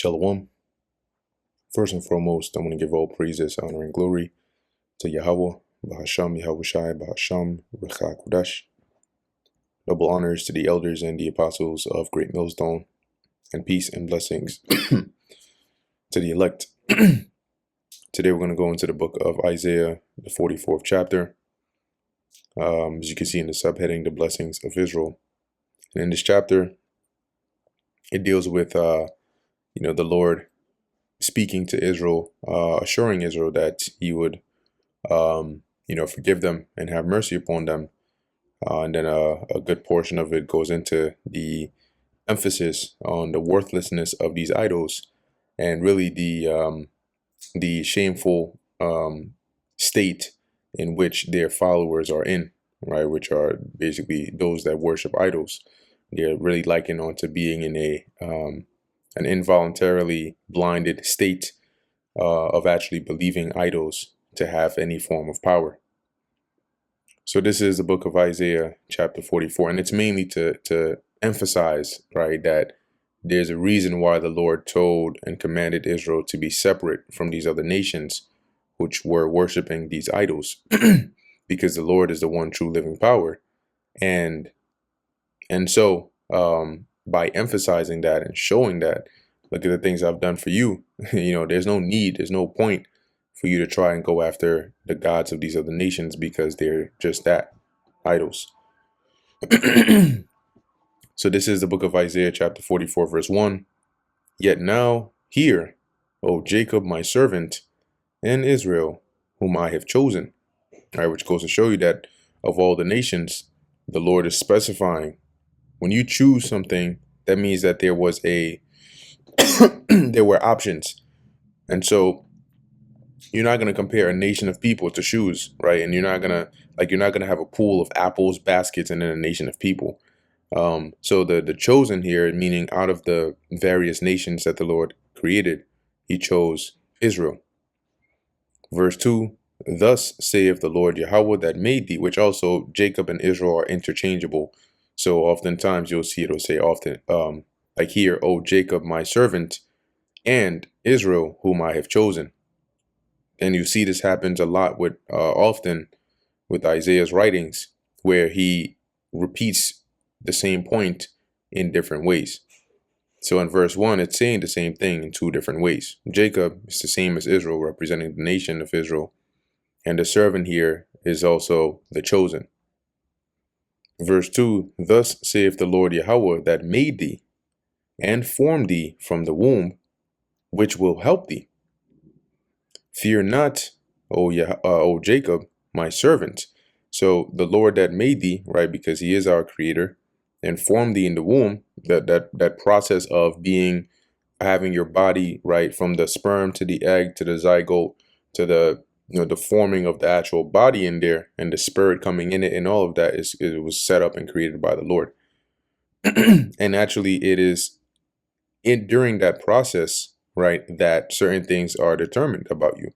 Shalom. First and foremost, I want to give all praises, honor, and glory to Yahweh, Bahasham, Yahushai, Bahasham, Recha Kudash. Double honors to the elders and the apostles of Great Millstone, and peace and blessings to the elect. Today we're going to go into the book of Isaiah, the 44th chapter. As you can see in the subheading, the blessings of Israel. And in this chapter, it deals with, the Lord speaking to Israel, assuring Israel that he would, forgive them and have mercy upon them. And then a good portion of it goes into the emphasis on the worthlessness of these idols, and really the shameful state in which their followers are in, right? Which are basically those that worship idols. They're really likened on to being in an involuntarily blinded state of actually believing idols to have any form of power. So this is the book of Isaiah chapter 44, and it's mainly to emphasize, right, that there's a reason why the Lord told and commanded Israel to be separate from these other nations which were worshiping these idols, because the Lord is the one true living power. And so by emphasizing that and showing that, look at the things I've done for you, there's no point for you to try and go after the gods of these other nations, because they're just that, idols. So this is the book of Isaiah chapter 44 verse 1. Yet now hear, O Jacob my servant, and Israel whom I have chosen. All right, which goes to show you that of all the nations, the Lord is specifying, when you choose something, that means that there was there were options. And so you're not going to compare a nation of people to shoes, right? And you're not going to have a pool of apples, baskets, and then a nation of people. So the chosen here, meaning out of the various nations that the Lord created, he chose Israel. Verse 2, thus saith the Lord Yahweh that made thee, which also Jacob and Israel are interchangeable. So oftentimes you'll see it'll say often, like here, O Jacob my servant, and Israel whom I have chosen. And you see this happens a lot with often with Isaiah's writings, where he repeats the same point in different ways. So in verse 1, it's saying the same thing in two different ways. Jacob is the same as Israel, representing the nation of Israel. And the servant here is also the chosen. Verse 2, thus saith the Lord Yahweh that made thee and formed thee from the womb, which will help thee. Fear not, O Jacob, my servant. So the Lord that made thee, right, because he is our creator, and formed thee in the womb, that process of having your body, right, from the sperm to the egg to the zygote to the the forming of the actual body in there, and the spirit coming in it, and all of that it was set up and created by the Lord. And actually it is during that process, right, that certain things are determined about you,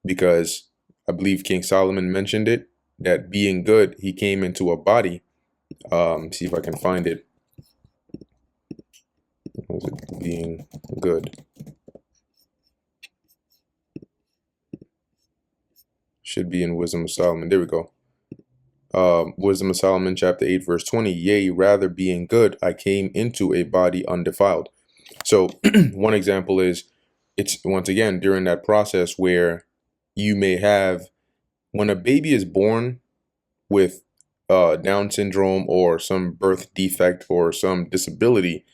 because I believe King Solomon mentioned it, that being good, he came into a body. See if I can find it. Was it being good? Should be in Wisdom of Solomon. There we go. Wisdom of Solomon chapter 8 verse 20. Yea, rather being good, I came into a body undefiled. So one example is, it's once again during that process where you may have, when a baby is born with Down syndrome or some birth defect or some disability,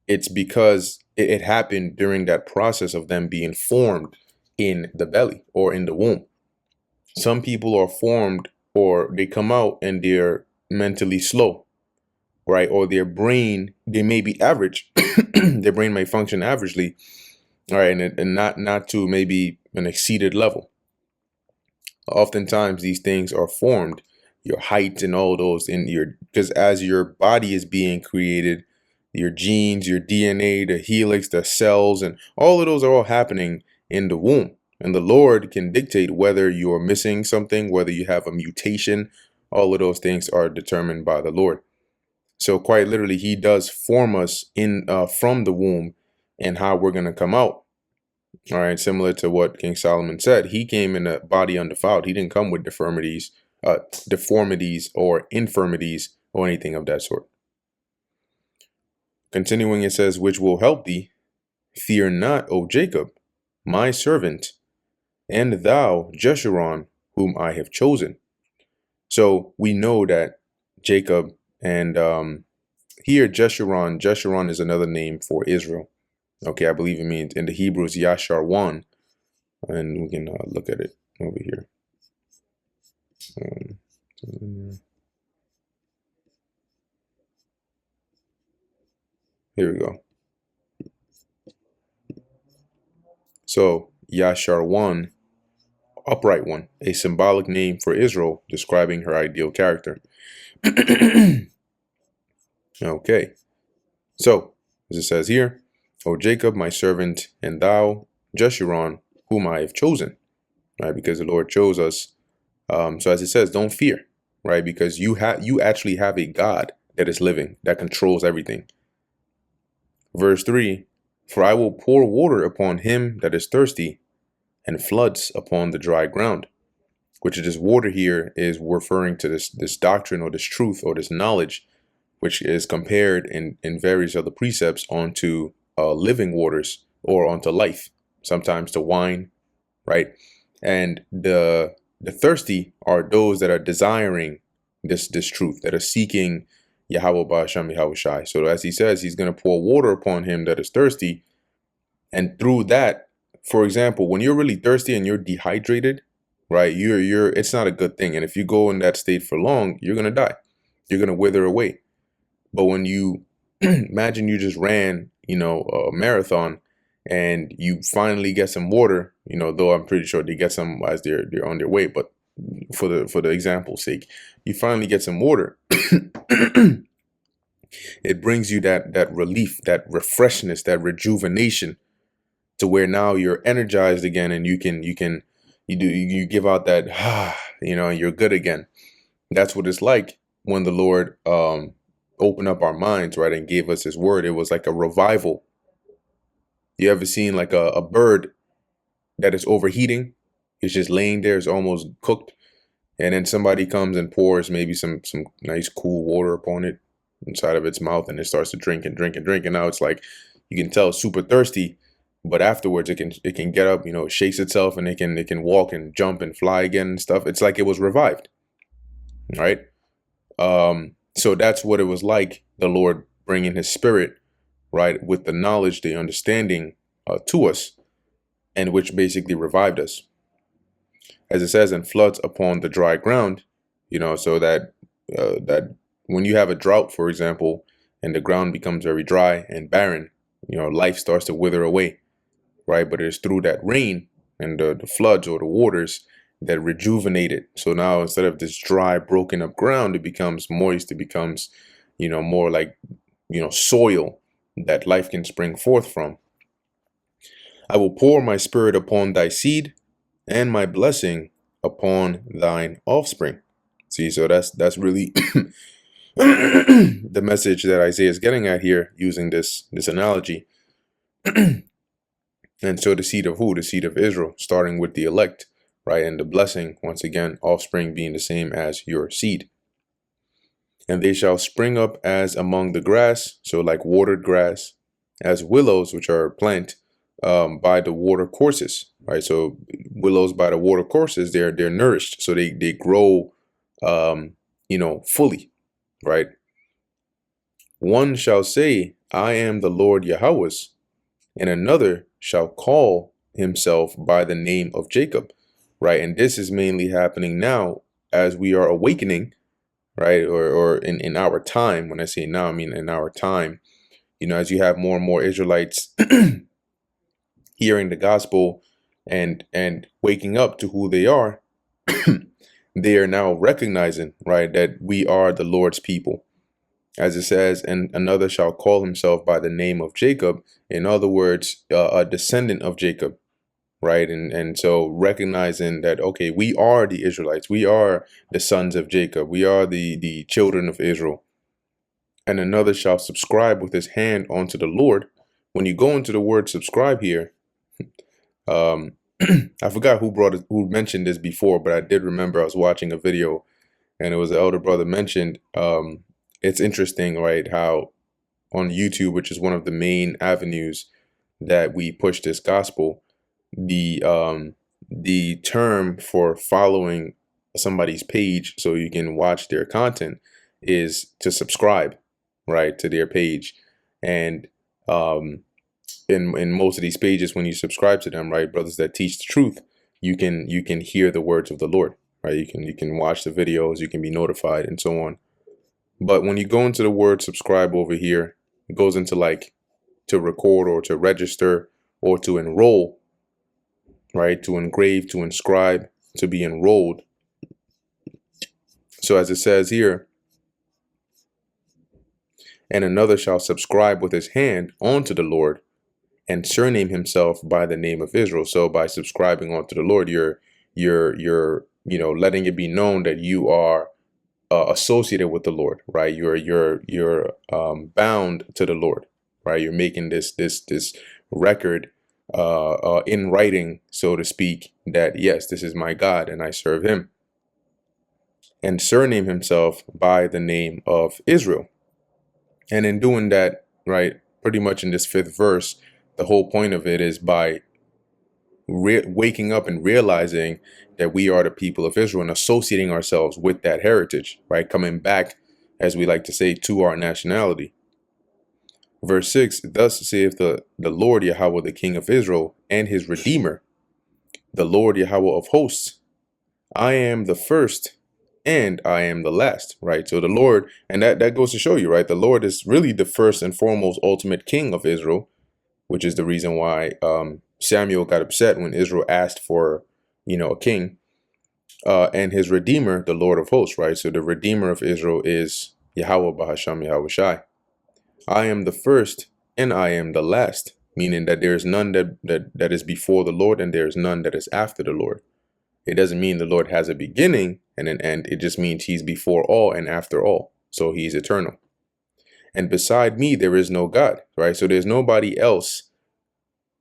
it's because it happened during that process of them being formed in the belly or in the womb. Some people are formed, or they come out and they're mentally slow, right? Or their brain, they may be average. Their brain may function averagely, all right, and not to maybe an exceeded level. Oftentimes these things are formed, your height and all those, because as your body is being created, your genes, your DNA, the helix, the cells, and all of those are all happening in the womb. And the Lord can dictate whether you're missing something, whether you have a mutation. All of those things are determined by the Lord. So quite literally, he does form us in from the womb and how we're going to come out. All right, similar to what King Solomon said, he came in a body undefiled. He didn't come with deformities or infirmities or anything of that sort. Continuing, it says, which will help thee. Fear not, O Jacob, my servant, and thou, Jeshurun, whom I have chosen. So we know that Jacob and here Jeshurun is another name for Israel. Okay, I believe it means in the Hebrew is Yasharwan, and we can look at it over here. Here we go. So Yasharwan, upright one, a symbolic name for Israel, describing her ideal character. Okay, so as it says here, O Jacob, my servant, and thou, Jeshurun, whom I have chosen, right? Because the Lord chose us. So as it says, don't fear, right? Because you actually have a God that is living, that controls everything. Verse 3, for I will pour water upon him that is thirsty, and floods upon the dry ground. Which is this water here is referring to this doctrine or this truth or this knowledge, which is compared in various other precepts onto living waters or onto life, sometimes to wine, right? And the thirsty are those that are desiring this truth, that are seeking Yahweh Ba'Hashem Yahweh Shai. So as he says, he's going to pour water upon him that is thirsty. And through that, for example, when you're really thirsty and you're dehydrated, right, it's not a good thing. And if you go in that state for long, you're going to die. You're going to wither away. But when you imagine you just ran, a marathon and you finally get some water, though I'm pretty sure they get some as they're on their way. But for the example's sake, you finally get some water. It brings you that relief, that refreshness, that rejuvenation, to where now you're energized again, and you give out that you're good again. That's what it's like when the Lord opened up our minds, right, and gave us his word. It was like a revival. You ever seen like a bird that is overheating? It's just laying there, it's almost cooked, and then somebody comes and pours maybe some nice cool water upon it inside of its mouth, and it starts to drink and drink and drink, and now it's like you can tell it's super thirsty, but afterwards it can get up, it shakes itself, and it can walk and jump and fly again and stuff. It's like it was revived, right? So that's what it was like, the Lord bringing his spirit, right, with the knowledge, the understanding to us, and which basically revived us. As it says, and floods upon the dry ground, so that when you have a drought, for example, and the ground becomes very dry and barren, life starts to wither away, right? But it's through that rain and the floods or the waters that rejuvenate it. So now instead of this dry, broken up ground, it becomes moist. It becomes, more like, soil that life can spring forth from. I will pour my spirit upon thy seed and my blessing upon thine offspring. See, so that's really the message that Isaiah is getting at here, using this analogy. And so the seed of who? The seed of Israel, starting with the elect, right? And the blessing, once again, offspring being the same as your seed. And they shall spring up as among the grass, so like watered grass, as willows, which are plant by the water courses, right? So willows by the water courses, they're nourished, so they grow, fully, right? One shall say, I am the Lord Yahweh's, and another shall call himself by the name of Jacob, right? And this is mainly happening now as we are awakening, right? Or in our time. When I say now, I mean in our time, as you have more and more Israelites hearing the gospel and waking up to who they are, they are now recognizing, right, that we are the Lord's people. As it says, and another shall call himself by the name of Jacob. In other words, a descendant of Jacob, right? And so recognizing that, okay, we are the Israelites. We are the sons of Jacob. We are the children of Israel. And another shall subscribe with his hand unto the Lord, when you go into the word subscribe here, I forgot who mentioned this before, but I did remember I was watching a video and it was the elder brother mentioned, it's interesting, right, how on YouTube, which is one of the main avenues that we push this gospel, the term for following somebody's page so you can watch their content is to subscribe, right, to their page. And in most of these pages, when you subscribe to them, right, brothers that teach the truth, you can hear the words of the Lord, right? You can watch the videos, you can be notified, and so on. But when you go into the word subscribe over here, it goes into like to record or to register or to enroll, right? To engrave, to inscribe, to be enrolled. So as it says here, and another shall subscribe with his hand unto the Lord and surname himself by the name of Israel. So by subscribing unto the Lord, you're letting it be known that you are associated with the Lord, right? You're bound to the Lord, right? You're making this record in writing, so to speak, that yes, this is my God and I serve him. And surname himself by the name of Israel. And in doing that, right, pretty much in this 5th verse, the whole point of it is by waking up and realizing that we are the people of Israel and associating ourselves with that heritage, right? Coming back, as we like to say, to our nationality. Verse 6, thus saith the Lord Yahweh, the King of Israel, and his Redeemer, the Lord Yahweh of hosts. I am the first and I am the last, right? So the Lord, and that goes to show you, right? The Lord is really the first and foremost ultimate king of Israel, which is the reason why Samuel got upset when Israel asked for, a king, and his Redeemer, the Lord of hosts, right? So the Redeemer of Israel is Yahweh Bahasham Yahweh Shai. I am the first and I am the last, meaning that there is none that is before the Lord and there is none that is after the Lord. It doesn't mean the Lord has a beginning and an end. It just means he's before all and after all. So he's eternal. And beside me, there is no God, right? So there's nobody else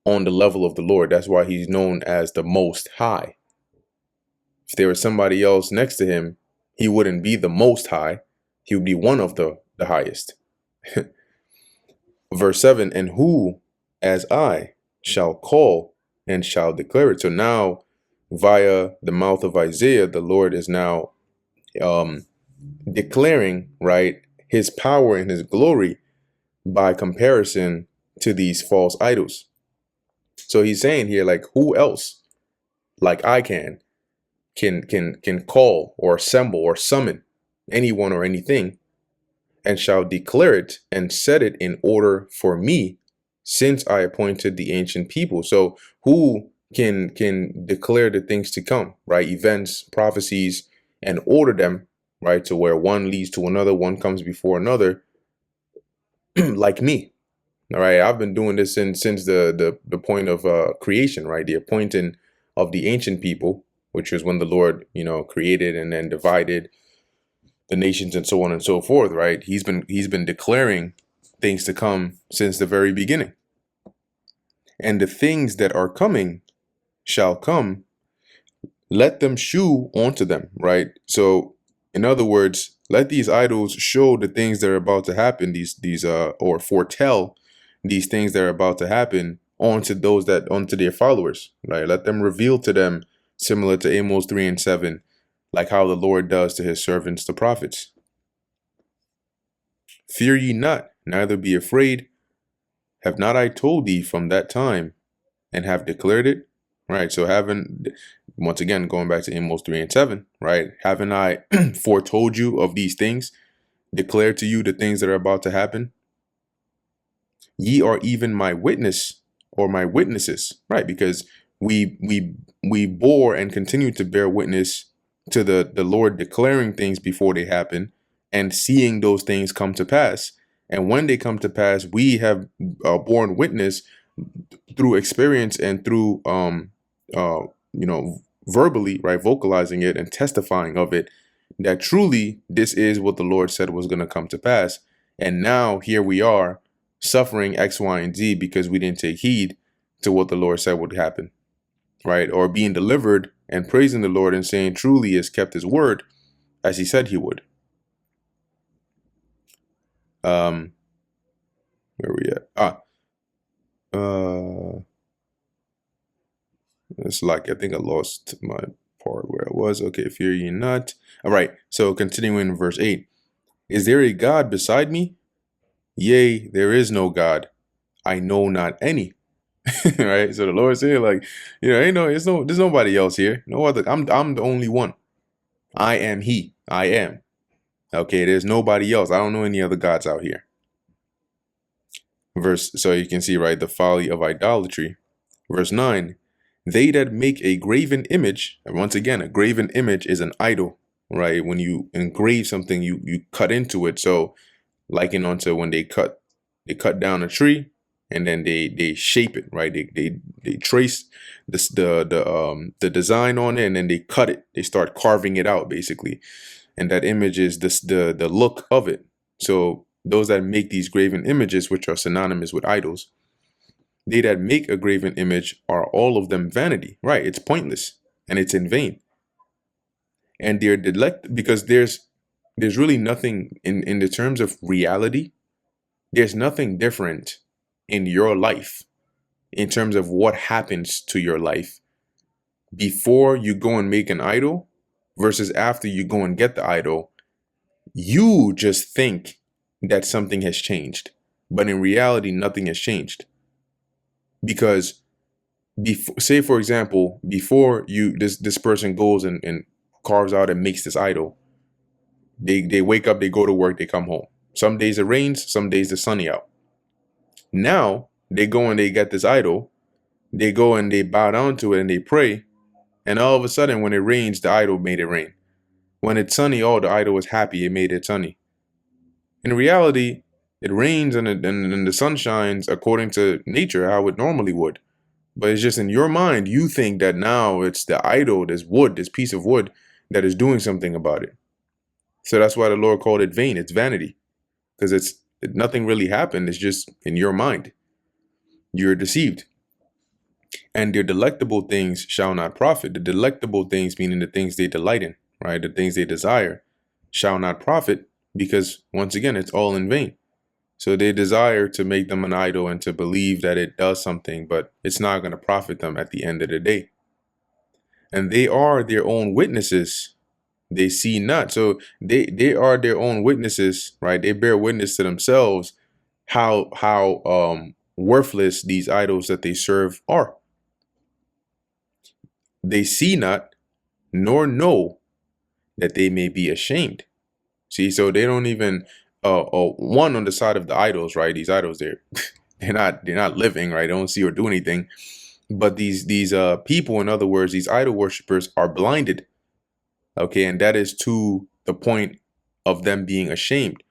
on the level of the Lord. That's why he's known as the Most High. If there was somebody else next to him, he wouldn't be the Most High. He would be one of the highest. Verse 7, and who as I shall call and shall declare it. So now via the mouth of Isaiah, the Lord is now declaring, right, his power and his glory by comparison to these false idols. So he's saying here, like, who else like I can call or assemble or summon anyone or anything and shall declare it and set it in order for me, since I appointed the ancient people. So who can declare the things to come, right? Events, prophecies, and order them, right? To where one leads to another, one comes before another, like me. All right, I've been doing this since the point of creation, right? The appointing of the ancient people, which was when the Lord, created and then divided the nations and so on and so forth, right? He's been declaring things to come since the very beginning. And the things that are coming shall come, let them shew onto them, right? So in other words, let these idols show the things that are about to happen, or foretell these things that are about to happen onto their followers, right? Let them reveal to them, similar to Amos 3 and 7, like how the Lord does to his servants, the prophets. Fear ye not, neither be afraid. Have not I told thee from that time, and have declared it? Right. So once again, going back to Amos 3 and 7, right? Haven't I foretold you of these things, declared to you the things that are about to happen? Ye are even my witness, or my witnesses, right? Because we bore and continue to bear witness to the Lord declaring things before they happen and seeing those things come to pass. And when they come to pass, we have borne witness through experience and through verbally, right, vocalizing it and testifying of it, that truly this is what the Lord said was going to come to pass. And now here we are, suffering X, Y, and Z because we didn't take heed to what the Lord said would happen, right? Or being delivered and praising the Lord and saying truly he has kept his word as he said he would. Where we at? It's like, I think I lost my part where I was. Okay, fear ye not. All right, so continuing in verse 8. Is there a God beside me? Yea, there is no God. I know not any. Right? So the Lord saying, like, there's nobody else here. No other. I'm the only one. I am he. I am. Okay, there's nobody else. I don't know any other gods out here. So you can see, right, the folly of idolatry. Verse 9. They that make a graven image, and once again, a graven image is an idol, right? When you engrave something, you cut into it. So liken onto when they cut down a tree and then they shape it, right? They trace the design on it and then they cut it. They start carving it out basically. And that image is the look of it. So those that make these graven images, which are synonymous with idols, they that make a graven image are all of them vanity, right? It's pointless and it's in vain. And they're because there's really nothing in the terms of reality. There's nothing different in your life in terms of what happens to your life before you go and make an idol versus after you go and get the idol. You just think that something has changed, but in reality, nothing has changed. Because say, for example, before this person goes and carves out and makes this idol, they wake up, they go to work, they come home. Some days it rains, some days it's sunny out. Now they go and they get this idol, they go and they bow down to it and they pray, and all of a sudden when it rains, the idol made it rain. When it's sunny, the idol was happy, it made it sunny. In reality, it rains and the sun shines according to nature, how it normally would. But it's just in your mind, you think that now it's the idol, this wood, this piece of wood, that is doing something about it. So that's why the Lord called it vain. It's vanity. Because nothing really happened. It's just in your mind. You're deceived. And their delectable things shall not profit. The delectable things, meaning the things they delight in, right? The things they desire, shall not profit, because once again, it's all in vain. So they desire to make them an idol and to believe that it does something, but it's not going to profit them at the end of the day. And they are their own witnesses. They see not. So they are their own witnesses, right? They bear witness to themselves how worthless these idols that they serve are. They see not, nor know that they may be ashamed. See, so they don't even one on the side of the idols, right? These idols, they're not living, right? They don't see or do anything. But these people, in other words, these idol worshippers are blinded. Okay, and that is to the point of them being ashamed.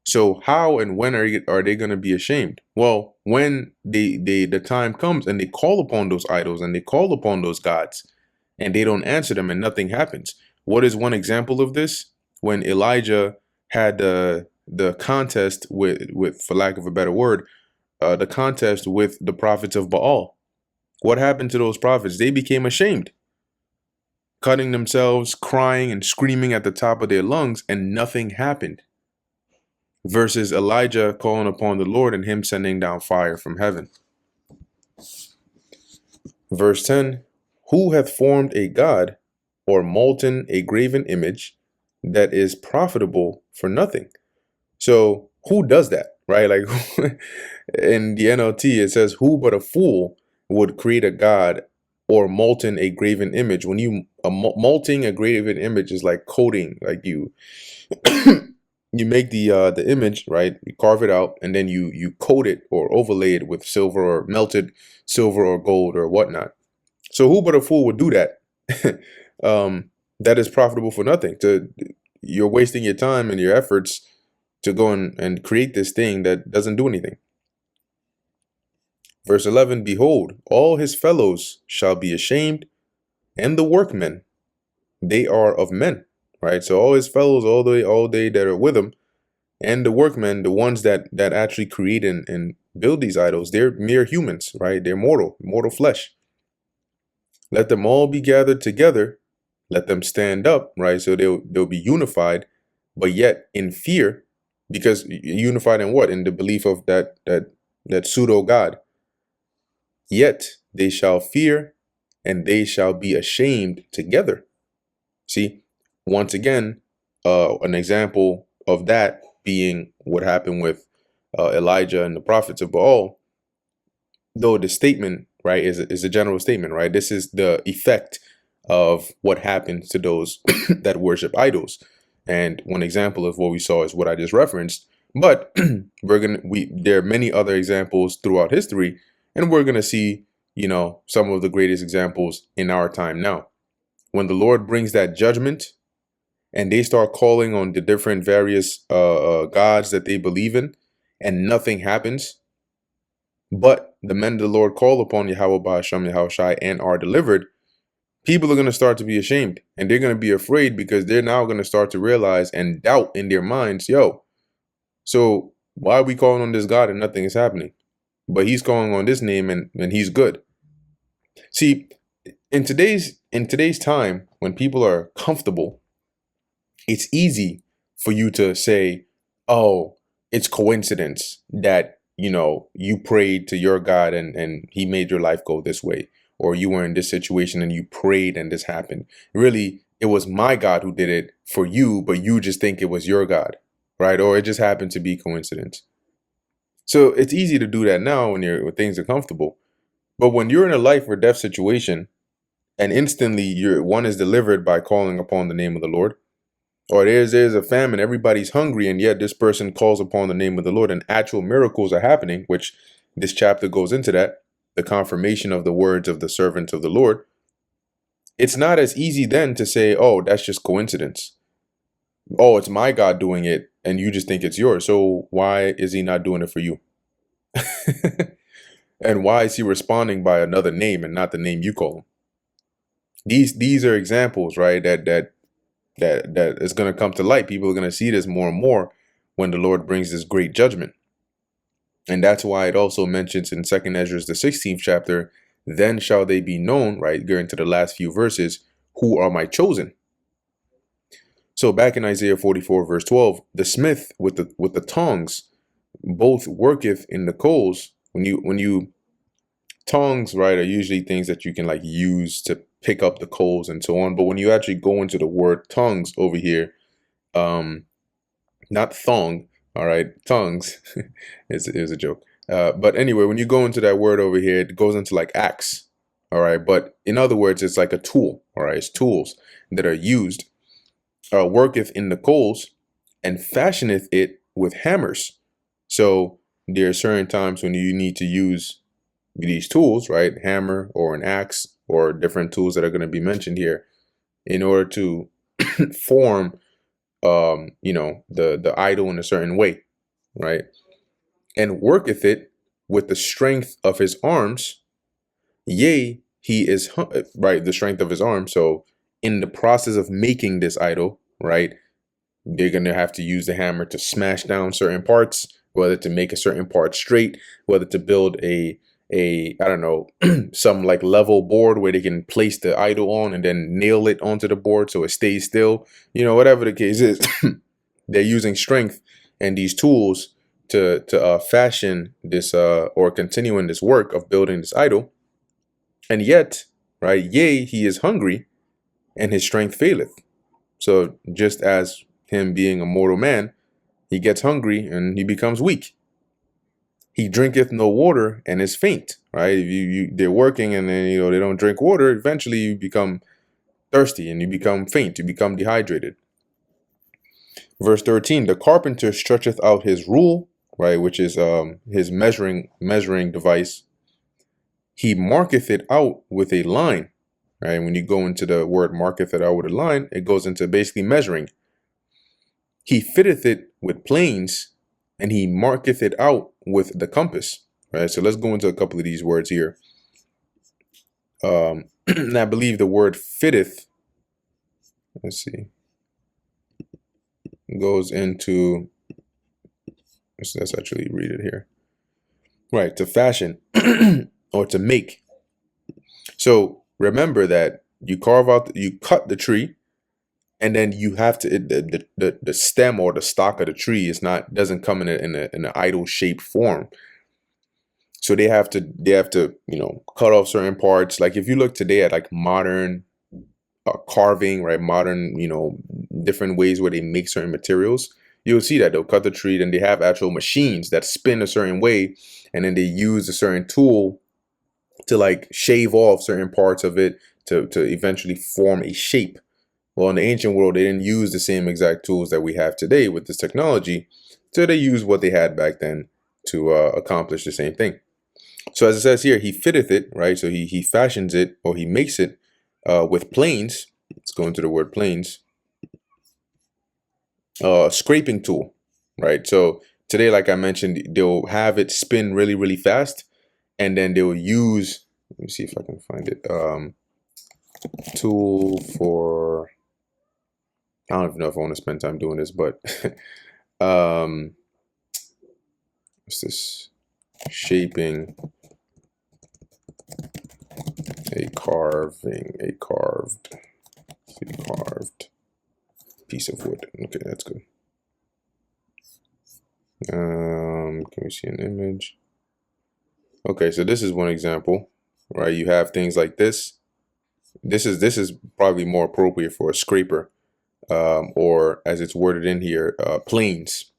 So how and when are they going to be ashamed? Well, when the time comes and they call upon those idols and they call upon those gods and they don't answer them and nothing happens. What is one example of this? When Elijah had the contest with, for lack of a better word, the contest with the prophets of Baal. What happened to those prophets? They became ashamed, cutting themselves, crying and screaming at the top of their lungs, and nothing happened. Versus Elijah calling upon the Lord and him sending down fire from heaven. Verse 10, who hath formed a god or molten a graven image that is profitable for nothing? So who does that, right? Like in the NLT, it says, who but a fool would create a god or molten a graven image? When you molting a graven image is like coating, like you you make the image, right? You carve it out and then you coat it or overlay it with silver or melted silver or gold or whatnot. So who but a fool would do that? That is profitable for nothing. You're wasting your time and your efforts to go and create this thing that doesn't do anything. Verse 11, behold, all his fellows shall be ashamed, and the workmen, they are of men, right? So all his fellows, all they that are with him, and the workmen, the ones that actually create and build these idols, they're mere humans, right? They're mortal flesh. Let them all be gathered together. Let them stand up, right? So they'll be unified, but yet in fear, because unified in what? In the belief of that pseudo God. Yet they shall fear, and they shall be ashamed together. See, once again, an example of that being what happened with Elijah and the prophets of Baal. Though the statement, right, is a general statement, right? This is the effect of what happens to those that worship idols. And one example of what we saw is what I just referenced. But there are many other examples throughout history, and we're gonna see, some of the greatest examples in our time now. When the Lord brings that judgment, and they start calling on the different various gods that they believe in, and nothing happens, but the men of the Lord call upon Yahweh Ba'asham Yahushai and are delivered, people are going to start to be ashamed, and they're going to be afraid, because they're now going to start to realize and doubt in their minds, so why are we calling on this God and nothing is happening? But he's calling on this name, and he's good. See, in today's time, when people are comfortable, it's easy for you to say, oh, it's coincidence that, you prayed to your God and he made your life go this way, or you were in this situation and you prayed and this happened. Really, it was my God who did it for you, but you just think it was your God, right? Or it just happened to be coincidence. So it's easy to do that now when things are comfortable. But when you're in a life or death situation, and instantly one is delivered by calling upon the name of the Lord, or there's a famine, everybody's hungry, and yet this person calls upon the name of the Lord and actual miracles are happening, which this chapter goes into that, the confirmation of the words of the servants of the Lord. It's not as easy then to say, oh, that's just coincidence. Oh, it's my God doing it, and you just think it's yours. So why is he not doing it for you? And why is he responding by another name and not the name you call him? These are examples, right, that is going to come to light. People are going to see this more and more when the Lord brings this great judgment. And that's why it also mentions in 2nd Ezra, the 16th chapter, then shall they be known, right, going to the last few verses, who are my chosen. So back in Isaiah 44 verse 12, the smith with the tongs both worketh in the coals. When you tongs, right, are usually things that you can like use to pick up the coals and so on. But when you actually go into the word tongues over here, not thong, all right, tongues is a joke. But anyway, when you go into that word over here, it goes into like axe, all right. But in other words, it's like a tool, all right. It's tools that are used. Worketh in the coals and fashioneth it with hammers. So there are certain times when you need to use these tools, right? Hammer or an axe or different tools that are going to be mentioned here in order to form, the idol in a certain way, right? And worketh it with the strength of his arms. Yea, he is, right, the strength of his arm. So in the process of making this idol, right, they're going to have to use the hammer to smash down certain parts, whether to make a certain part straight, whether to build a I don't know, some like level board where they can place the idol on and then nail it onto the board so it stays still, whatever the case is. They're using strength and these tools to fashion this or continue in this work of building this idol. And yet, right, yea, he is hungry and his strength faileth. So just as him being a mortal man, he gets hungry and he becomes weak. He drinketh no water and is faint, right? If they're working and then, they don't drink water, eventually you become thirsty and you become faint, you become dehydrated. Verse 13, the carpenter stretcheth out his rule, right, which is his measuring device. He marketh it out with a line, right? When you go into the word marketh it out with a line, it goes into basically measuring. He fitteth it with planes, and he marketh it out with the compass, right? So let's go into a couple of these words here. And I believe the word fitteth, let's see, goes into let's actually read it here. Right, to fashion or to make. So remember that you you cut the tree, and then you have to the stem or the stock of the tree is not doesn't come in an idle shaped form. So they have to cut off certain parts. Like if you look today at like modern carving, right, modern different ways where they make certain materials, you'll see that they'll cut the tree, then they have actual machines that spin a certain way, and then they use a certain tool to like shave off certain parts of it to eventually form a shape. Well, in the ancient world, they didn't use the same exact tools that we have today with this technology, so they used what they had back then to accomplish the same thing. So as it says here, he fitteth it, right? So he fashions it, or he makes it with planes. Let's go into the word planes. Scraping tool, right? So today, like I mentioned, they'll have it spin really, really fast, and then they'll use. Let me see if I can find it. Tool for. I don't even know if I want to spend time doing this, but what's this? Shaping a carved piece of wood. Okay, that's good. Can we see an image? Okay, so this is one example, right? You have things like this. This is probably more appropriate for a scraper, or as it's worded in here, planes.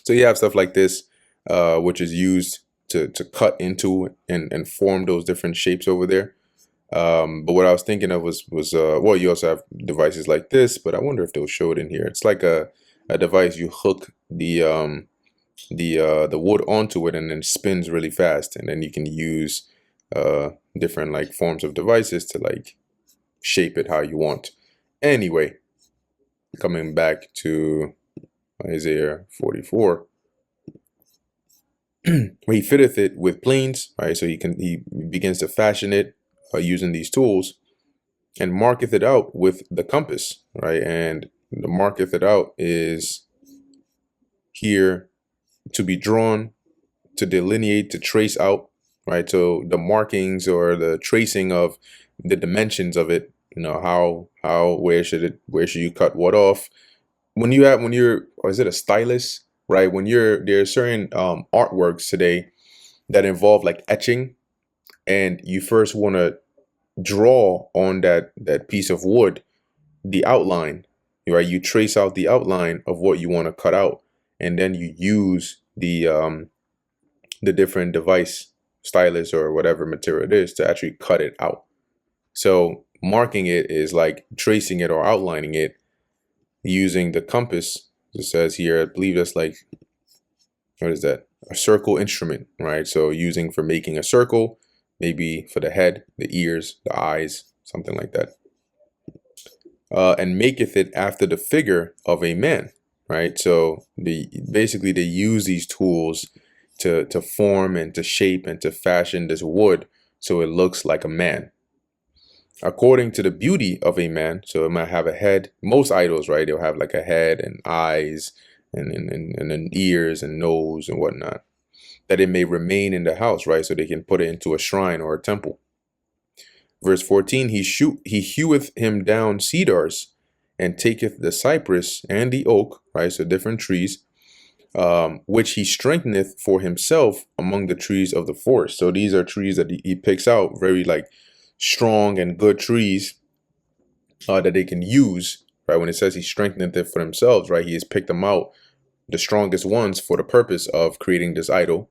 So you have stuff like this, which is used to cut into and form those different shapes over there. But what I was thinking of was well, you also have devices like this, but I wonder if they'll show it in here. It's like a device you hook the wood onto it, and then spins really fast, and then you can use different like forms of devices to like shape it how you want. Anyway, coming back to Isaiah 44, where he fitteth it with planes, right? So he begins to fashion it using these tools, and marketh it out with the compass, right? And the marketh it out is here to be drawn, to delineate, to trace out, right? So the markings or the tracing of the dimensions of it, where should you cut what off? When you're, or is it a stylus, right? There's certain artworks today that involve like etching, and you first want to draw on that piece of wood the outline, right? You trace out the outline of what you want to cut out, and then you use the different device, stylus or whatever material it is, to actually cut it out. So marking it is like tracing it or outlining it using the compass. It says here, I believe that's like, what is that? A circle instrument, right? So using for making a circle, maybe for the head, the ears, the eyes, something like that. And maketh it after the figure of a man, right? So basically they use these tools to form and to shape and to fashion this wood so it looks like a man, according to the beauty of a man. So it might have a head. Most idols, right? They'll have like a head and eyes and then ears and nose and whatnot, that it may remain in the house, right? So they can put it into a shrine or a temple. Verse 14, he heweth him down cedars, and taketh the cypress and the oak, right? So different trees, which he strengtheneth for himself among the trees of the forest. So these are trees that he picks out, very like strong and good trees that they can use, right? When it says he strengtheneth it for themselves, right? He has picked them out, the strongest ones, for the purpose of creating this idol.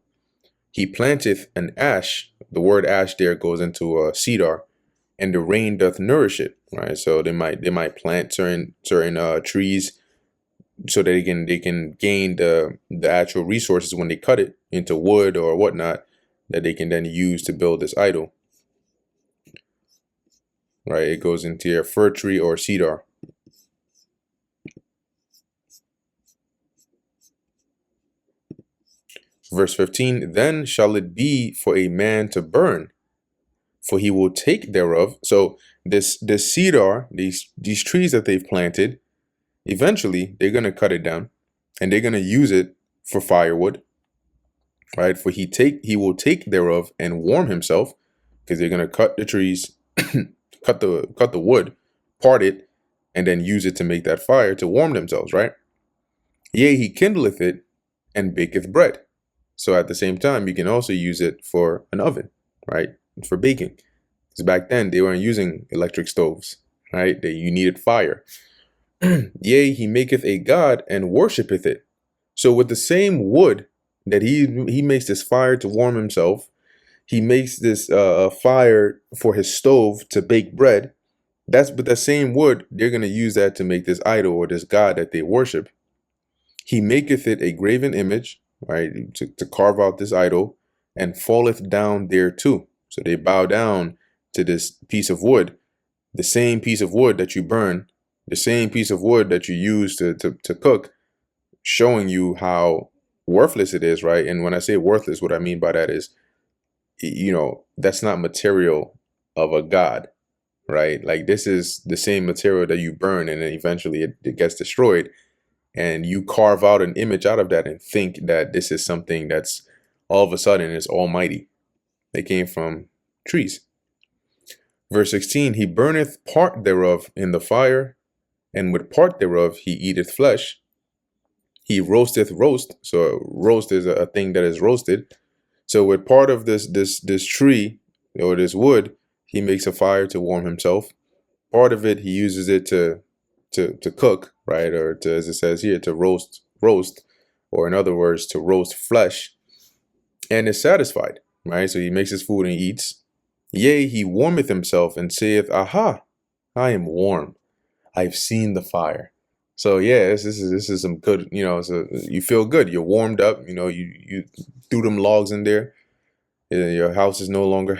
He planteth an ash. The word ash there goes into cedar, and the rain doth nourish it, right? So they might plant certain trees so that they can gain the actual resources when they cut it into wood or whatnot, that they can then use to build this idol, right? It goes into your fir tree or cedar. Verse 15, then shall it be for a man to burn, for he will take thereof. So this cedar, these trees that they've planted, eventually they're going to cut it down, and they're going to use it for firewood, right? For he will take thereof and warm himself, because they're gonna cut the trees, cut the wood, part it, and then use it to make that fire to warm themselves, right? Yea, he kindleth it and baketh bread. So at the same time, you can also use it for an oven, right? For baking. Because back then they weren't using electric stoves, right? You needed fire. Yea, he maketh a god and worshipeth it. So with the same wood that he makes this fire to warm himself, he makes this fire for his stove to bake bread. That's with the same wood, they're gonna use that to make this idol or this god that they worship. He maketh it a graven image, right, to carve out this idol, and falleth down thereto. So they bow down to this piece of wood, the same piece of wood that you burn, the same piece of wood that you use to cook, showing you how worthless it is, right? And when I say worthless, what I mean by that is, that's not material of a god, right? Like, this is the same material that you burn and then eventually it gets destroyed. And you carve out an image out of that and think that this is something that's all of a sudden is almighty. They came from trees. Verse 16, he burneth part thereof in the fire, and with part thereof he eateth flesh. He roasteth roast. So roast is a thing that is roasted. So with part of this tree or this wood, he makes a fire to warm himself. Part of it, he uses it to cook, right? Or to, as it says here, to roast, or in other words, to roast flesh, and is satisfied, right? So he makes his food and he eats. Yea, he warmeth himself and saith, aha, I am warm. I've seen the fire. So yeah, this is some good, so you feel good. You're warmed up, you threw them logs in there. Your house is no longer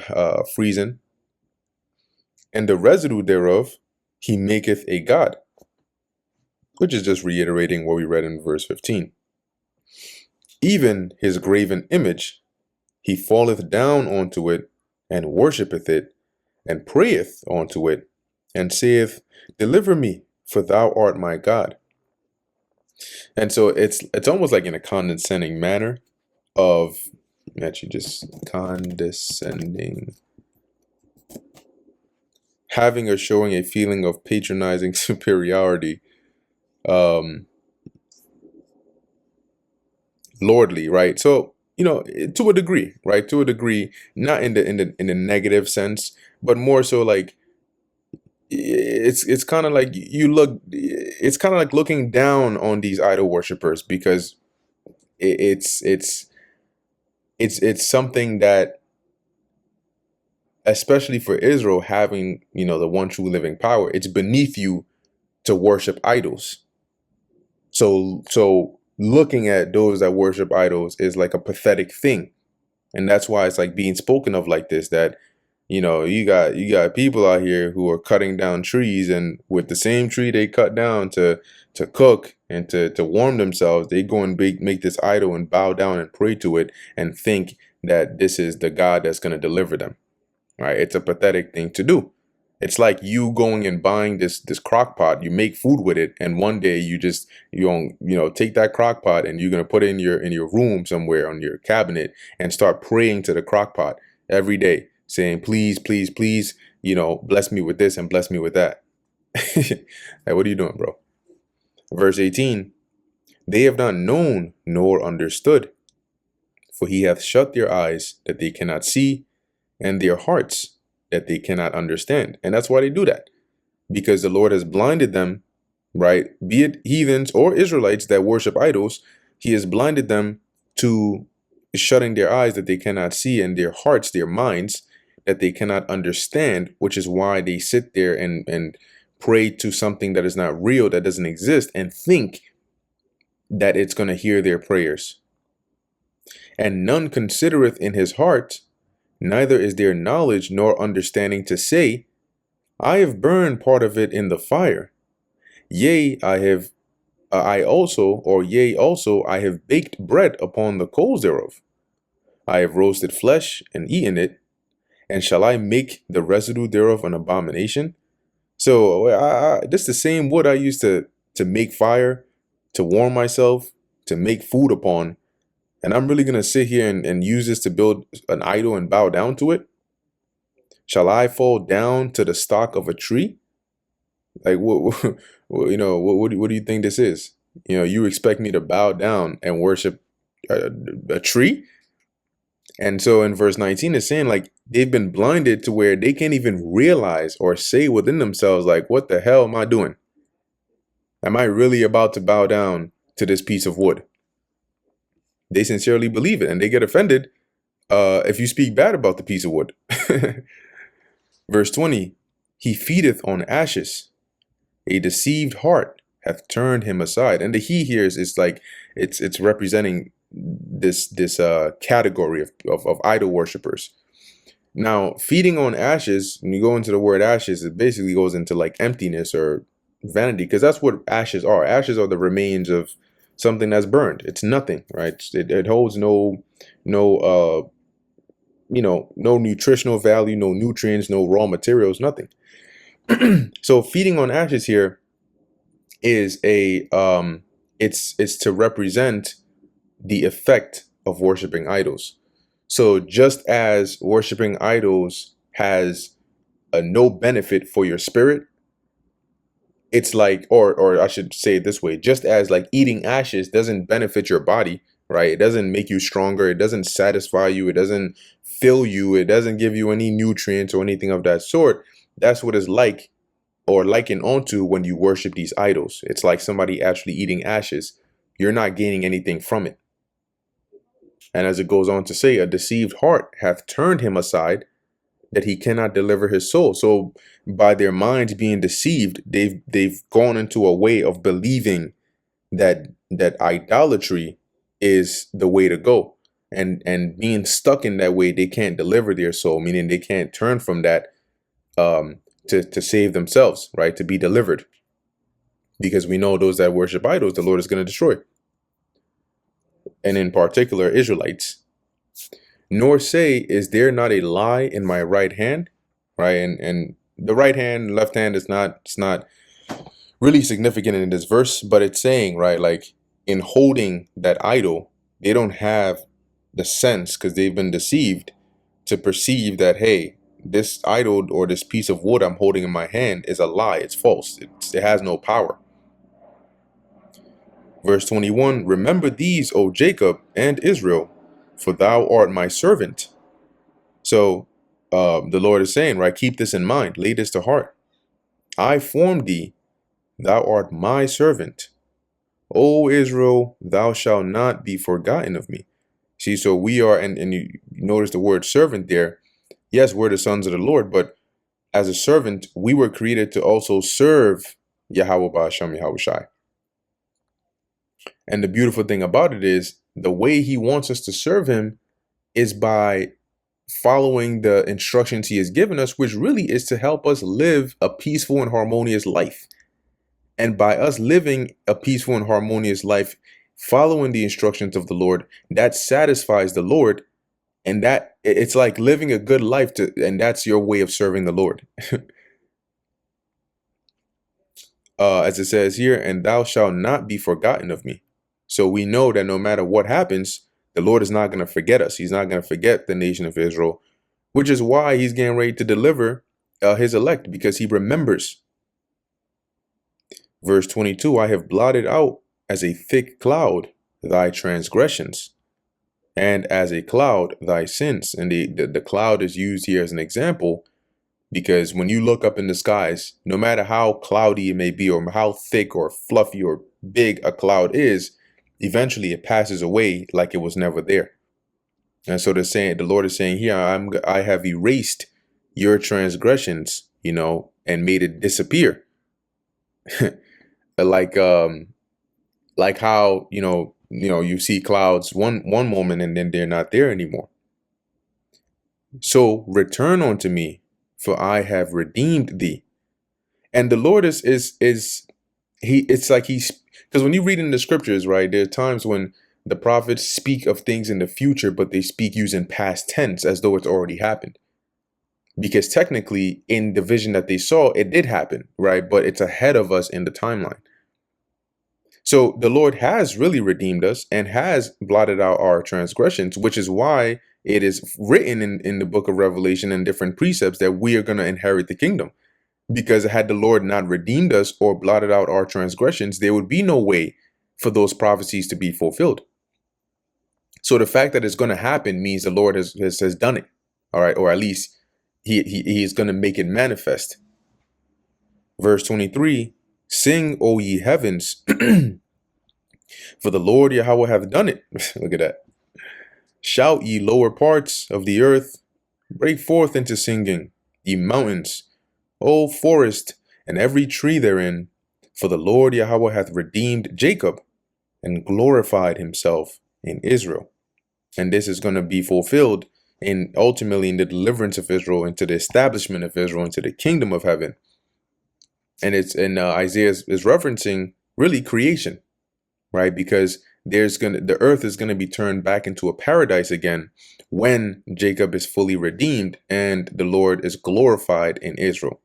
freezing. And the residue thereof, he maketh a god, which is just reiterating what we read in verse 15. Even his graven image, he falleth down unto it, and worshipeth it, and prayeth unto it, and saith, deliver me, for thou art my God. And so it's almost like in a condescending manner of, actually just condescending, having or showing a feeling of patronizing superiority, lordly, right? So, to a degree, right? To a degree, not in the negative sense, but more so like it's kind of like it's kind of like looking down on these idol worshippers, because it's something that, especially for Israel, having, the one true living power, it's beneath you to worship idols. So looking at those that worship idols is like a pathetic thing. And that's why it's like being spoken of like this, that, you got people out here who are cutting down trees, and with the same tree they cut down to cook and to warm themselves, they go and make this idol and bow down and pray to it and think that this is the God that's going to deliver them. Right? It's a pathetic thing to do. It's like you going and buying this crock pot, you make food with it, and one day you take that crock pot and you're gonna put it in your room somewhere on your cabinet and start praying to the crock pot every day, saying, please, please, please, bless me with this and bless me with that. Like, what are you doing, bro? Verse 18, they have not known nor understood, for he hath shut their eyes that they cannot see, and their hearts that they cannot understand. And that's why they do that, because the Lord has blinded them, right? Be it heathens or Israelites that worship idols, he has blinded them to shutting their eyes that they cannot see, and their hearts, their minds, that they cannot understand, which is why they sit there and pray to something that is not real, that doesn't exist, and think that it's going to hear their prayers. And none considereth in his heart, neither is there knowledge nor understanding to say, I have burned part of it in the fire. Yea, also I have baked bread upon the coals thereof. I have roasted flesh and eaten it, and shall I make the residue thereof an abomination? So this is the same wood I used to make fire, to warm myself, to make food upon, and I'm really going to sit here and use this to build an idol and bow down to it? Shall I fall down to the stalk of a tree? Like, what do you think this is? You expect me to bow down and worship a tree? And so in verse 19, it's saying like they've been blinded to where they can't even realize or say within themselves, like, what the hell am I doing? Am I really about to bow down to this piece of wood? They sincerely believe it, and they get offended if you speak bad about the piece of wood. Verse 20, he feedeth on ashes. A deceived heart hath turned him aside. And the he here is like it's representing this category of idol worshippers. Now, feeding on ashes, when you go into the word ashes, it basically goes into like emptiness or vanity, because that's what ashes are. Ashes are the remains of something that's burned. It's nothing, right? It holds no no nutritional value, no nutrients, no raw materials, nothing. So feeding on ashes here is it's to represent the effect of worshiping idols. So just as worshiping idols has no benefit for your spirit, it's like, or I should say it this way, just as like eating ashes doesn't benefit your body, right? It doesn't make you stronger. It doesn't satisfy you. It doesn't fill you. It doesn't give you any nutrients or anything of that sort. That's what it's like, or likened onto when you worship these idols. It's like somebody actually eating ashes. You're not gaining anything from it. And as it goes on to say, a deceived heart hath turned him aside, that he cannot deliver his soul. So by their minds being deceived, they've gone into a way of believing that idolatry is the way to go. And being stuck in that way, they can't deliver their soul, meaning they can't turn from that to save themselves, right? To be delivered. Because we know those that worship idols, the Lord is going to destroy. And in particular, Israelites. Nor say, is there not a lie in my right hand? Right? And the right hand, left hand it's not really significant in this verse, but it's saying, right, like in holding that idol, they don't have the sense, because they've been deceived, to perceive that, hey, this idol or this piece of wood I'm holding in my hand is a lie. It's false. It has no power. Verse 21, remember these, O Jacob and Israel, for thou art my servant. So the Lord is saying, right, keep this in mind, lay this to heart. I formed thee, thou art my servant. O Israel, thou shalt not be forgotten of me. See, so we are, and you notice the word servant there. Yes, we're the sons of the Lord, but as a servant, we were created to also serve Yahweh Ba'ashem Yahweh Shai. And the beautiful thing about it is the way he wants us to serve him is by following the instructions he has given us, which really is to help us live a peaceful and harmonious life. And by us living a peaceful and harmonious life, following the instructions of the Lord, that satisfies the Lord. And that it's like living a good life, and that's your way of serving the Lord. As it says here, and thou shalt not be forgotten of me. So we know that no matter what happens, the Lord is not going to forget us. He's not going to forget the nation of Israel, which is why he's getting ready to deliver his elect, because he remembers. Verse 22, I have blotted out as a thick cloud thy transgressions, and as a cloud thy sins. And the cloud is used here as an example, because when you look up in the skies, no matter how cloudy it may be, or how thick or fluffy or big a cloud is, eventually it passes away like it was never there. And so the Lord is saying here, I have erased your transgressions, and made it disappear. like how you see clouds one moment and then they're not there anymore. So return unto me, for I have redeemed thee. And the Lord it's like because when you read in the scriptures, right, there are times when the prophets speak of things in the future, but they speak using past tense as though it's already happened. Because technically in the vision that they saw, it did happen, right? But it's ahead of us in the timeline. So the Lord has really redeemed us and has blotted out our transgressions, which is why it is written in the book of Revelation and different precepts that we are going to inherit the kingdom. Because had the Lord not redeemed us or blotted out our transgressions, there would be no way for those prophecies to be fulfilled. So the fact that it's going to happen means the Lord has done it. All right. Or at least he is going to make it manifest. Verse 23, sing, O ye heavens, for the Lord Yahweh hath done it. Look at that. Shout, ye lower parts of the earth, break forth into singing, ye mountains, O forest, and every tree therein, for the Lord Yahweh hath redeemed Jacob and glorified himself in Israel. And this is going to be fulfilled ultimately in the deliverance of Israel, into the establishment of Israel, into the kingdom of heaven. And Isaiah is referencing really creation, right? Because the earth is going to be turned back into a paradise again when Jacob is fully redeemed and the Lord is glorified in Israel.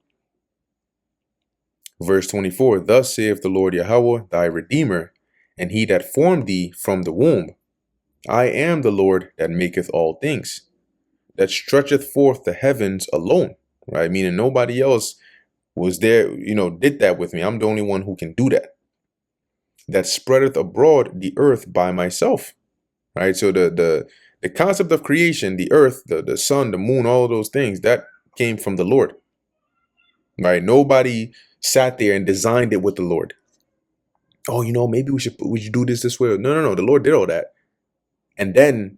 Verse 24, thus saith the Lord Yahweh, thy Redeemer, and he that formed thee from the womb. I am the Lord that maketh all things, that stretcheth forth the heavens alone, right? Meaning nobody else was there, did that with me. I'm the only one who can do that. That spreadeth abroad the earth by myself, right? So the concept of creation, the earth, the sun, the moon, all of those things, that came from the Lord, right? Nobody sat there and designed it with the Lord. Oh, maybe we should do this way. No. The Lord did all that. And then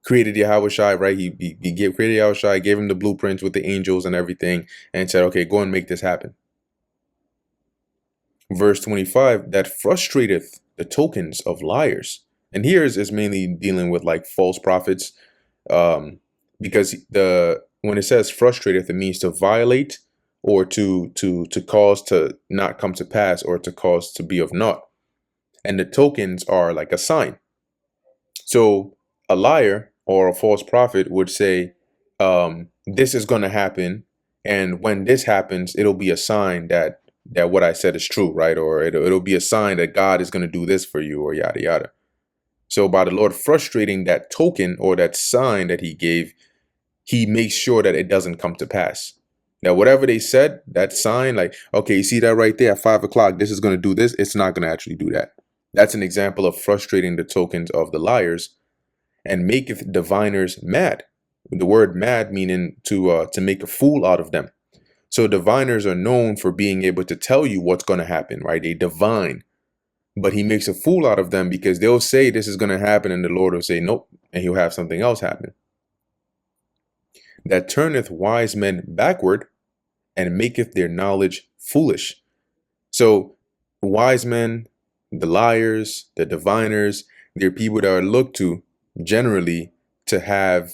created Yahweh Shai, right? He created Yahweh Shai, gave him the blueprints with the angels and everything, and said, okay, go and make this happen. Verse 25, that frustrateth the tokens of liars. And here is mainly dealing with like false prophets, because when it says frustrateth, it means to violate or to cause to not come to pass or to cause to be of naught. And the tokens are like a sign. So a liar or a false prophet would say, this is going to happen. And when this happens, it'll be a sign that what I said is true, right? Or it'll be a sign that God is going to do this for you, or yada, yada. So by the Lord frustrating that token or that sign that he gave, he makes sure that it doesn't come to pass. Now, whatever they said, that sign, like, okay, you see that right there at 5 o'clock, this is going to do this. It's not going to actually do that. That's an example of frustrating the tokens of the liars, and maketh diviners mad. The word mad meaning to make a fool out of them. So diviners are known for being able to tell you what's going to happen, right? They divine, but he makes a fool out of them because they'll say this is going to happen and the Lord will say nope, and he'll have something else happen. That turneth wise men backward and maketh their knowledge foolish. So wise men, the liars, the diviners, they're people that are looked to generally to have,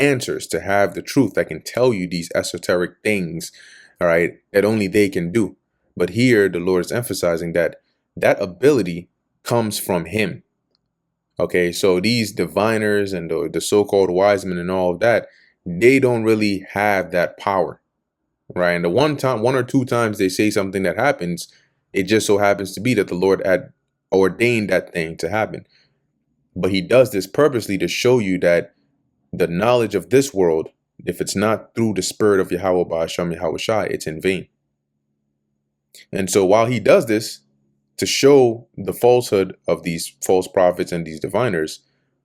answers, to have the truth that can tell you these esoteric things, all right, that only they can do. But here the Lord is emphasizing that ability comes from him. Okay, so these diviners and the so-called wise men and all of that, they don't really have that power, right? And the one or two times they say something that happens, it just so happens to be that the Lord had ordained that thing to happen. But he does this purposely to show you that the knowledge of this world, if it's not through the spirit of Yahweh Ba'asham Yahweh Shai, it's in vain. And so while he does this to show the falsehood of these false prophets and these diviners,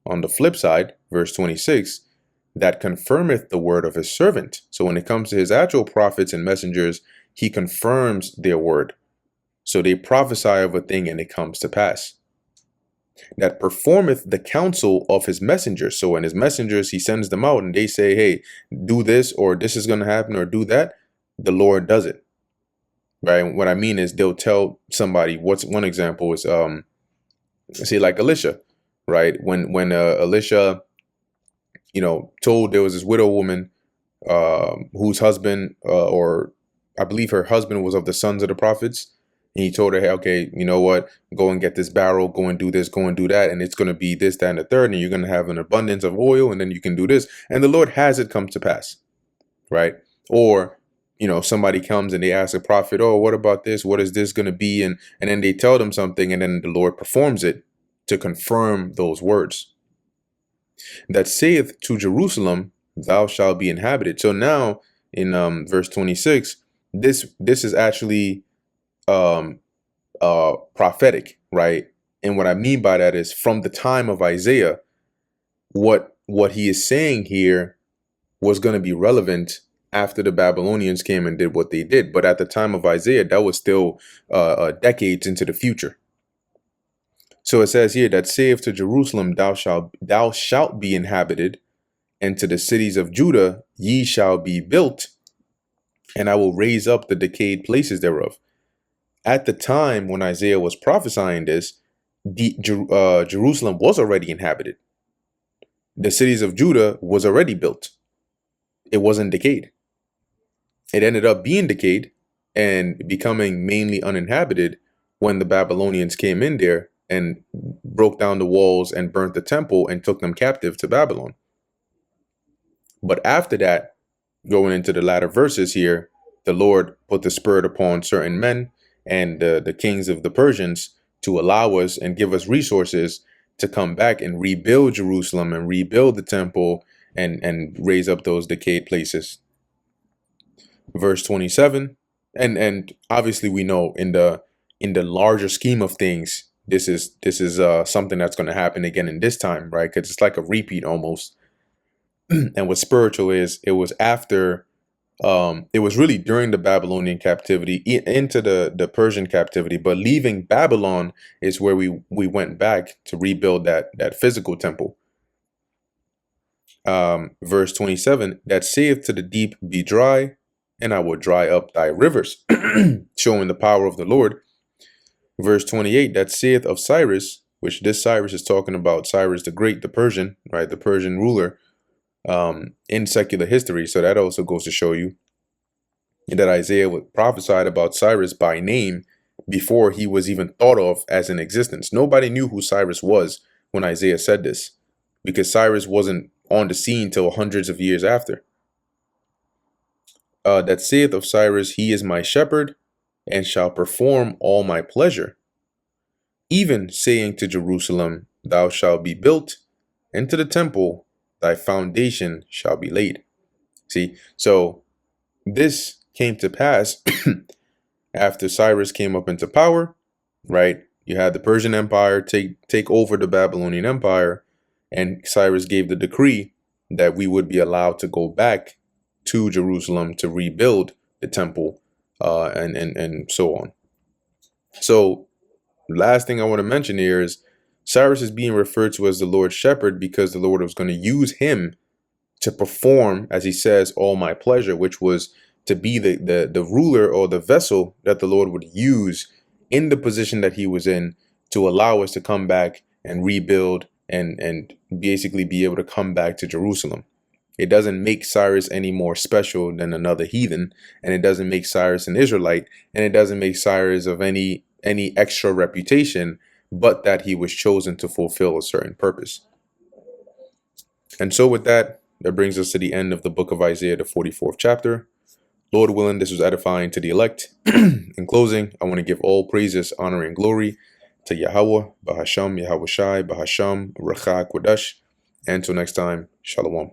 on the flip side, verse 26, that confirmeth the word of his servant. So when it comes to his actual prophets and messengers, he confirms their word. So they prophesy of a thing and it comes to pass. That performeth the counsel of his messengers. So when his messengers, he sends them out and they say, hey, do this, or this is going to happen, or do that, the Lord does it. Right? What I mean is they'll tell somebody. What's one example is say like Elisha, right? When Elisha, told there was this widow woman whose husband, or I believe her husband, was of the sons of the prophets. And he told her, hey, okay, you know what? Go and get this barrel, go and do this, go and do that. And it's going to be this, that, and the third. And you're going to have an abundance of oil. And then you can do this. And the Lord has it come to pass. Right? Or somebody comes and they ask a prophet, oh, what about this? What is this going to be? And then they tell them something, and then the Lord performs it to confirm those words. That saith to Jerusalem, thou shalt be inhabited. So now in verse 26, this is actually prophetic, right? And what I mean by that is from the time of Isaiah, what he is saying here was going to be relevant after the Babylonians came and did what they did. But at the time of Isaiah, that was still decades into the future. So it says here that saith to Jerusalem, thou shalt be inhabited, and to the cities of Judah ye shall be built, and I will raise up the decayed places thereof. At the time when Isaiah was prophesying this, Jerusalem was already inhabited. The cities of Judah was already built. It wasn't decayed. It ended up being decayed and becoming mainly uninhabited when the Babylonians came in there and broke down the walls and burnt the temple and took them captive to Babylon. But after that, going into the latter verses here, the Lord put the spirit upon certain men and the kings of the Persians to allow us and give us resources to come back and rebuild Jerusalem and rebuild the temple and raise up those decayed places. Verse 27, and obviously we know in the larger scheme of things, this is something that's going to happen again in this time, right? Because it's like a repeat almost. And what's spiritual is it was after, it was really during the Babylonian captivity into the Persian captivity, but leaving Babylon is where we went back to rebuild that physical temple. Verse 27, that saith to the deep, be dry, and I will dry up thy rivers, showing the power of the Lord. Verse 28, that saith of Cyrus, which this Cyrus is talking about Cyrus the Great, the Persian, right? The Persian ruler in secular history. So that also goes to show you that Isaiah prophesied about Cyrus by name before he was even thought of as in existence. Nobody knew who Cyrus was when Isaiah said this, because Cyrus wasn't on the scene till hundreds of years after. That saith of Cyrus, he is my shepherd, and shall perform all my pleasure. Even saying to Jerusalem, thou shalt be built, and to the temple, thy foundation shall be laid. See, so this came to pass after Cyrus came up into power, right? You had the Persian Empire take over the Babylonian Empire, and Cyrus gave the decree that we would be allowed to go back to Jerusalem to rebuild the temple, and so on. So last thing I want to mention here is Cyrus is being referred to as the Lord's shepherd because the Lord was going to use him to perform, as he says, all my pleasure, which was to be the ruler or the vessel that the Lord would use in the position that he was in to allow us to come back and rebuild and basically be able to come back to Jerusalem. It doesn't make Cyrus any more special than another heathen, and it doesn't make Cyrus an Israelite, and it doesn't make Cyrus of any extra reputation, but that he was chosen to fulfill a certain purpose. And so with that, that brings us to the end of the book of Isaiah, the 44th chapter. Lord willing, this was edifying to the elect. In closing, I want to give all praises, honor, and glory to Yahweh, Bahasham, Yahweh Shai, Bahasham, Racha, Kodash. And until next time, Shalom.